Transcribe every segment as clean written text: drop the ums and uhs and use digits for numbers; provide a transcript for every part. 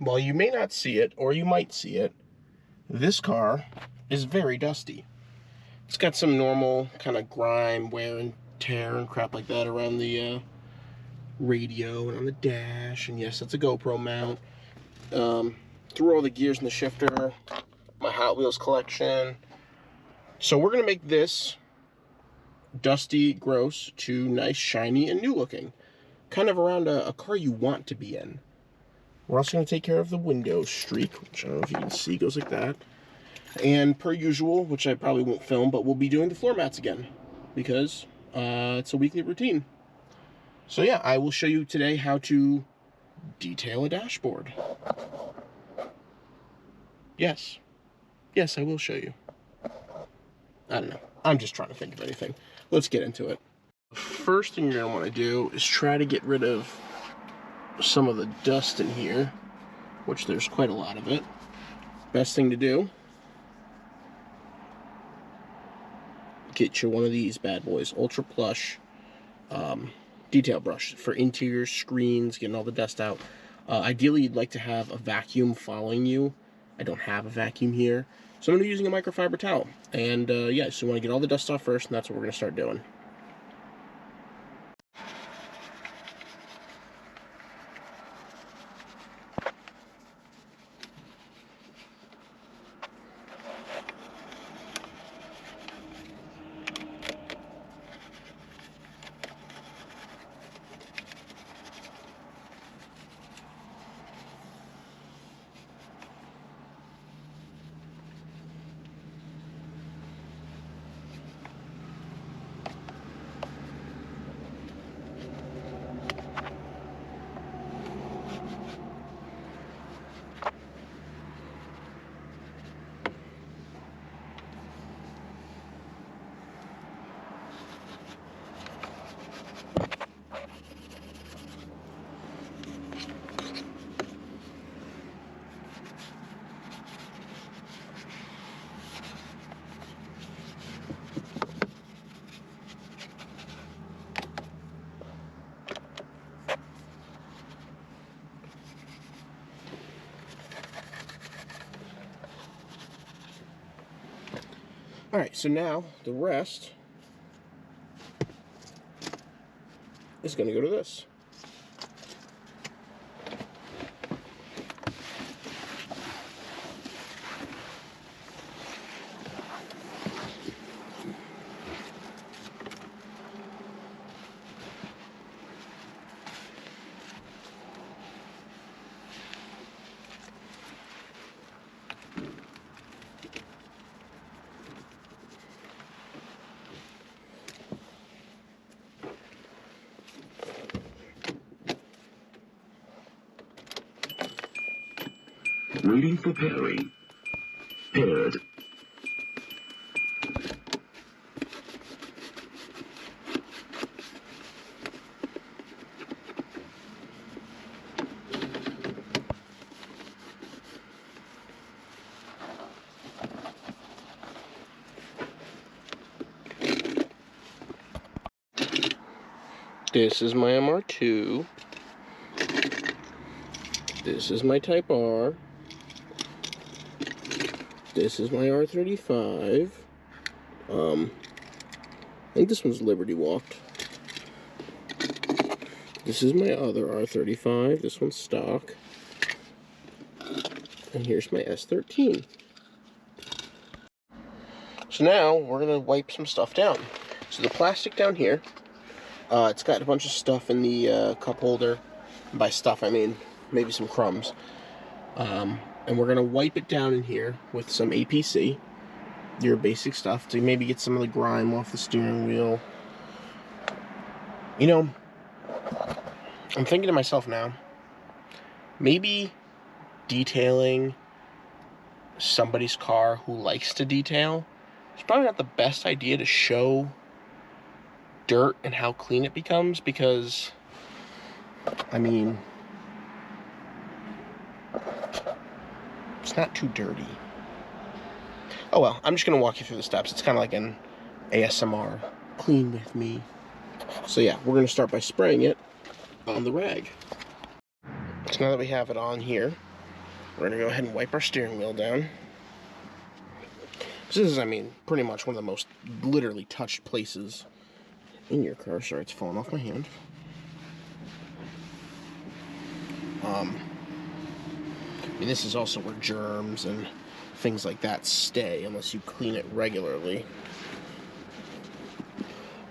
while you may not see it, or you might see it, this car is very dusty. It's got some normal kind of grime, wear and tear and crap like that around the radio and on the dash, and yes, it's a GoPro mount. Through all the gears in the shifter, my Hot Wheels collection. So we're gonna make this dusty, gross, to nice, shiny, and new looking. Kind of around a car you want to be in. We're also gonna take care of the window streak, which I don't know if you can see, goes like that. And per usual, which I probably won't film, but we'll be doing the floor mats again, because it's a weekly routine. So yeah, I will show you today how to detail a dashboard. Yes, I will show you. I don't know, I'm just trying to think of anything. Let's get into it. The first thing you're gonna wanna do is try to get rid of some of the dust in here, which there's quite a lot of it. Best thing to do, get you one of these bad boys, Ultra Plush detail brush for interior screens, getting all the dust out. Ideally, you'd like to have a vacuum following you. I don't have a vacuum here, so I'm going to be using a microfiber towel. And yeah, so you want to get all the dust off first, and that's what we're going to start doing. Alright, so now the rest is going to go to this. Waiting for pairing. Paired. This is my MR2. This is my Type R. This is my R35. I think this one's Liberty Walked. This is my other R35. This one's stock. And here's my S13. So now we're gonna wipe some stuff down. So the plastic down here, it's got a bunch of stuff in the cup holder. And by stuff, I mean maybe some crumbs. And we're gonna wipe it down in here with some APC, your basic stuff, to maybe get some of the grime off the steering wheel. You know, I'm thinking to myself now, maybe detailing somebody's car who likes to detail, it's probably not the best idea to show dirt and how clean it becomes, because, I mean, it's not too dirty. Oh well, I'm just going to walk you through the steps. It's kind of like an ASMR. Clean with me. So yeah, we're going to start by spraying it on the rag. So now that we have it on here, We're going to go ahead and wipe our steering wheel down. This is, I mean, pretty much one of the most literally touched places in your car. Sorry, it's falling off my hand. I mean, this is also where germs and things like that stay unless you clean it regularly.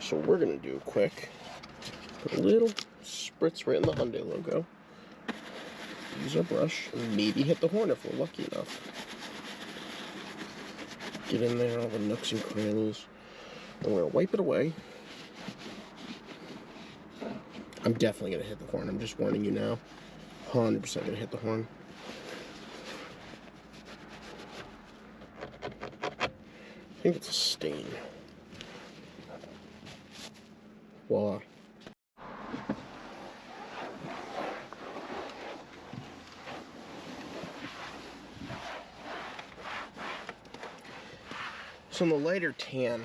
So we're going to do quick, put a little spritz right in the Hyundai logo. Use our brush and maybe hit the horn if we're lucky enough. Get in there, all the nooks and crannies. And we're going to wipe it away. I'm definitely going to hit the horn. I'm just warning you now. 100% going to hit the horn. I think it's a stain. Voila. So on the lighter tan,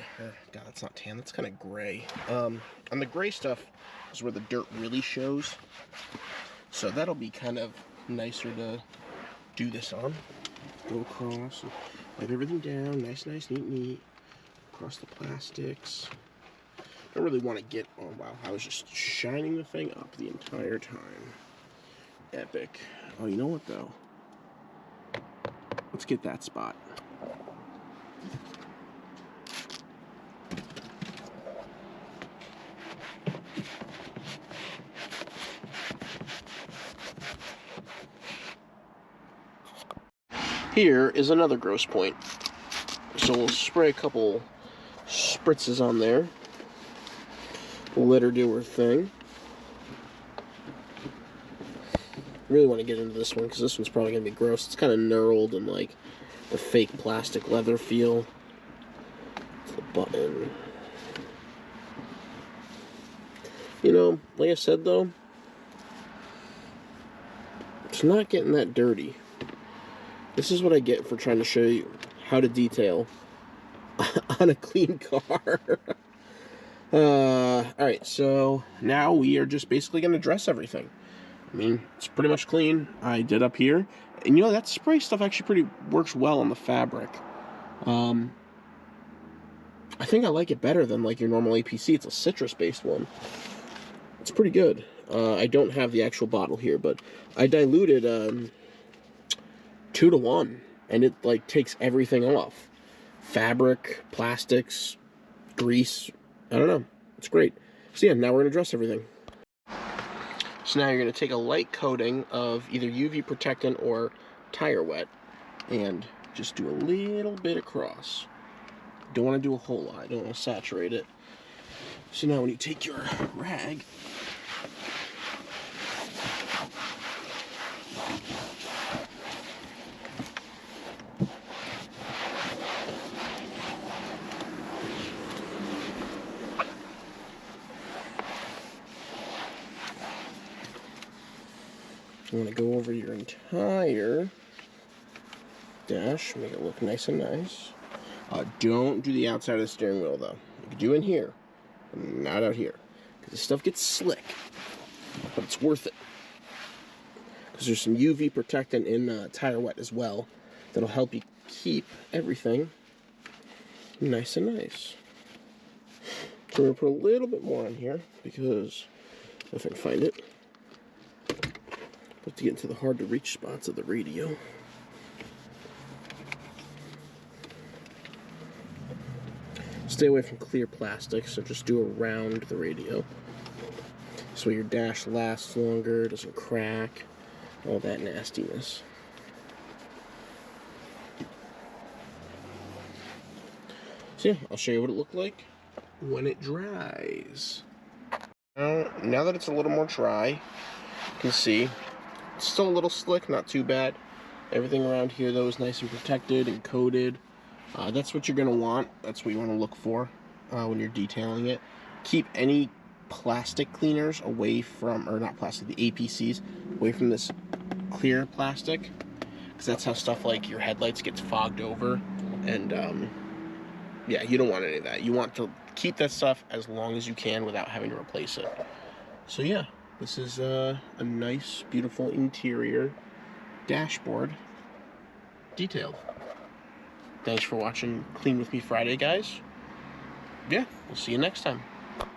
God, that's not tan, that's kind of gray. On the gray stuff is where the dirt really shows. So that'll be kind of nicer to do this on. Go across, and wipe everything down, nice, neat. Across the plastics. Don't really want to get, oh wow, I was just shining the thing up the entire time. Epic. Oh, you know what though? Let's get that spot. Here is another gross point. So we'll spray a couple spritzes on there. We'll let her do her thing. Really want to get into this one because this one's probably going to be gross. It's kind of knurled and like the fake plastic leather feel. The button. You know, like I said though, it's not getting that dirty. This is what I get for trying to show you how to detail on a clean car. Alright, so now we are just basically going to dress everything. I mean, it's pretty much clean. I did up here. And you know, that spray stuff actually works well on the fabric. I think I like it better than like your normal APC. It's a citrus-based one. It's pretty good. I don't have the actual bottle here, but I diluted 2 to 1, and it like takes everything off. Fabric, plastics, grease, I don't know. It's great. So yeah, now we're going to dress everything. So now you're going to take a light coating of either UV protectant or tire wet and just do a little bit across. Don't want to do a whole lot. Don't want to saturate it. So now when you take your rag, you want to go over your entire dash, make it look nice and nice. Don't do the outside of the steering wheel though. You can do in here, not out here, because this stuff gets slick. But it's worth it, because there's some UV protectant in tire wet as well that'll help you keep everything nice and nice. So we're gonna put a little bit more on here because if I can find it. But to get into the hard to reach spots of the radio. Stay away from clear plastic, so just do around the radio. So your dash lasts longer, doesn't crack, all that nastiness. So yeah, I'll show you what it looked like when it dries. Now that it's a little more dry, you can see it's still a little slick, not too bad. Everything around here though is nice and protected and coated. That's what you're going to want. That's what you want to look for when you're detailing it. Keep any plastic cleaners away from, or not plastic, the APCs, away from this clear plastic. Because that's how stuff like your headlights gets fogged over. And yeah, you don't want any of that. You want to keep that stuff as long as you can without having to replace it. So yeah, this is a nice, beautiful interior dashboard detailed. Thanks for watching Clean With Me Friday, guys. Yeah, we'll see you next time.